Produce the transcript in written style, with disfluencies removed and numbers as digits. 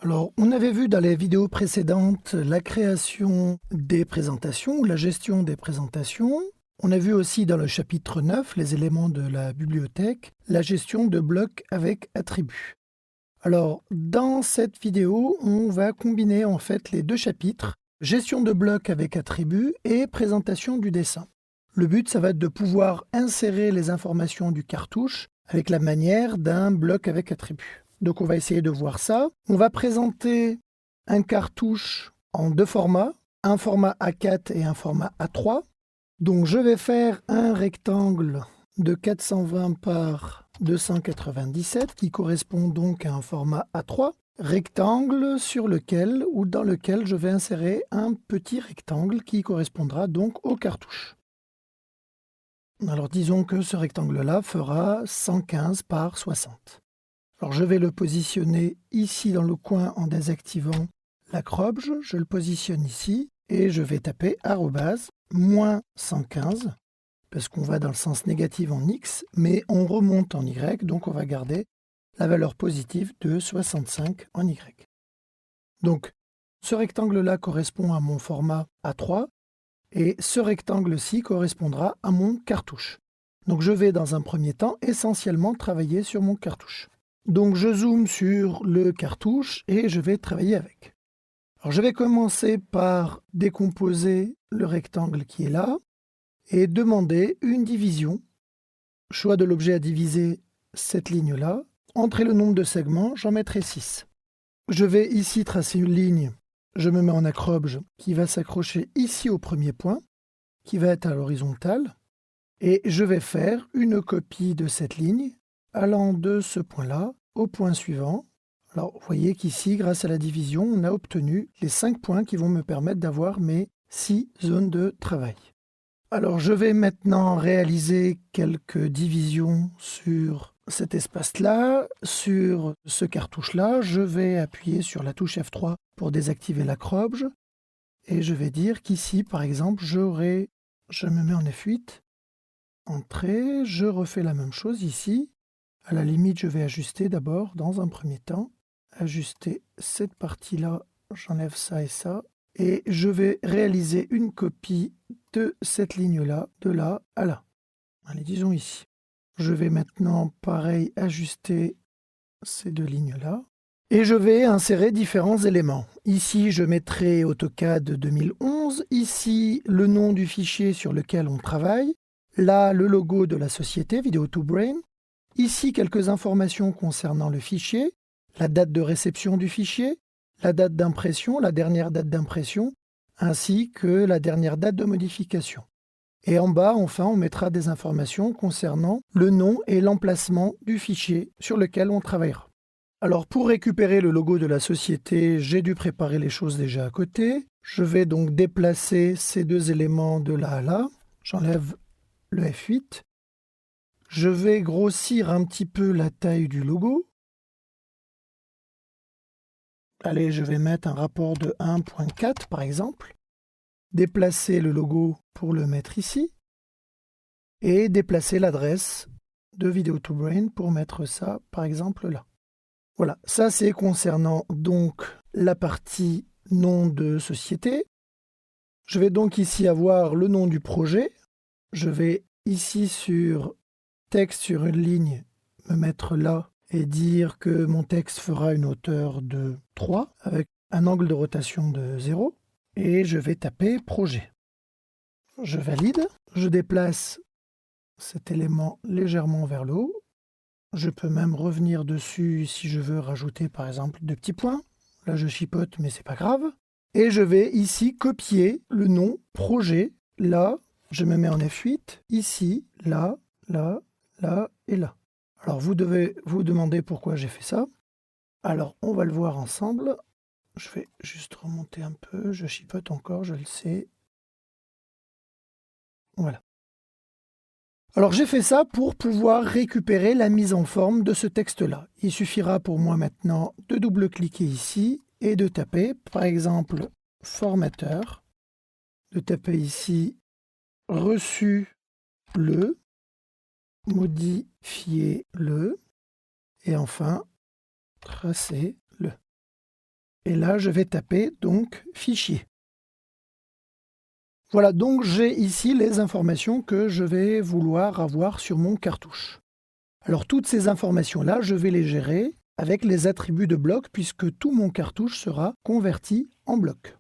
Alors, on avait vu dans les vidéos précédentes la création des présentations ou la gestion des présentations. On a vu aussi dans le chapitre 9, les éléments de la bibliothèque, la gestion de blocs avec attributs. Alors, dans cette vidéo, on va combiner en fait les deux chapitres, gestion de blocs avec attributs et présentation du dessin. Le but, ça va être de pouvoir insérer les informations du cartouche avec la manière d'un bloc avec attributs. Donc on va essayer de voir ça. On va présenter un cartouche en deux formats, un format A4 et un format A3. Donc je vais faire un rectangle de 420 par 297 qui correspond donc à un format A3. Rectangle sur lequel ou dans lequel je vais insérer un petit rectangle qui correspondra donc au cartouche. Alors disons que ce rectangle-là fera 115 par 60. Alors je vais le positionner ici dans le coin en désactivant l'accroche. Je le positionne ici et je vais taper arrobase moins 115 parce qu'on va dans le sens négatif en X, mais on remonte en Y, donc on va garder la valeur positive de 65 en Y. Donc ce rectangle-là correspond à mon format A3 et ce rectangle-ci correspondra à mon cartouche. Donc je vais dans un premier temps essentiellement travailler sur mon cartouche. Donc je zoome sur le cartouche et je vais travailler avec. Alors je vais commencer par décomposer le rectangle qui est là et demander une division. Choix de l'objet à diviser cette ligne-là. Entrer le nombre de segments, j'en mettrai 6. Je vais ici tracer une ligne. Je me mets en accroche qui va s'accrocher ici au premier point, qui va être à l'horizontale. Et je vais faire une copie de cette ligne allant de ce point-là au point suivant. Alors, vous voyez qu'ici, grâce à la division, on a obtenu les 5 points qui vont me permettre d'avoir mes 6 zones de travail. Alors, je vais maintenant réaliser quelques divisions sur cet espace-là. Sur ce cartouche-là, je vais appuyer sur la touche F3 pour désactiver l'accroche. Et je vais dire qu'ici, par exemple, je me mets en F8. Entrée, je refais la même chose ici. À la limite, je vais ajuster d'abord, dans un premier temps. Ajuster cette partie-là, j'enlève ça et ça. Et je vais réaliser une copie de cette ligne-là, de là à là. Allez, disons ici. Je vais maintenant, pareil, ajuster ces deux lignes-là. Et je vais insérer différents éléments. Ici, je mettrai AutoCAD 2011. Ici, le nom du fichier sur lequel on travaille. Là, le logo de la société, Video2Brain. Ici, quelques informations concernant le fichier, la date de réception du fichier, la date d'impression, la dernière date d'impression, ainsi que la dernière date de modification. Et en bas, enfin, on mettra des informations concernant le nom et l'emplacement du fichier sur lequel on travaillera. Alors, pour récupérer le logo de la société, j'ai dû préparer les choses déjà à côté. Je vais donc déplacer ces deux éléments de là à là. J'enlève le F8. Je vais grossir un petit peu la taille du logo. Allez, je vais mettre un rapport de 1.4 par exemple. Déplacer le logo pour le mettre ici. Et déplacer l'adresse de Video2Brain pour mettre ça par exemple là. Voilà, ça c'est concernant donc la partie nom de société. Je vais donc ici avoir le nom du projet. Je vais ici sur texte sur une ligne me mettre là et dire que mon texte fera une hauteur de 3 avec un angle de rotation de 0 et je vais taper projet. Je valide, je déplace cet élément légèrement vers le haut. Je peux même revenir dessus si je veux rajouter par exemple deux petits points. Là je chipote mais c'est pas grave. Et je vais ici copier le nom projet. Là, je me mets en F8, ici, là, là, là et là. Alors vous devez vous demander pourquoi j'ai fait ça. Alors on va le voir ensemble. Je vais juste remonter un peu, je chipote encore, je le sais. Voilà. Alors j'ai fait ça pour pouvoir récupérer la mise en forme de ce texte-là. Il suffira pour moi maintenant de double-cliquer ici et de taper, par exemple, formateur, de taper ici reçu le, modifier le, et enfin tracer le. Et là, je vais taper donc fichier. Voilà, donc j'ai ici les informations que je vais vouloir avoir sur mon cartouche. Alors toutes ces informations-là, je vais les gérer avec les attributs de bloc puisque tout mon cartouche sera converti en bloc.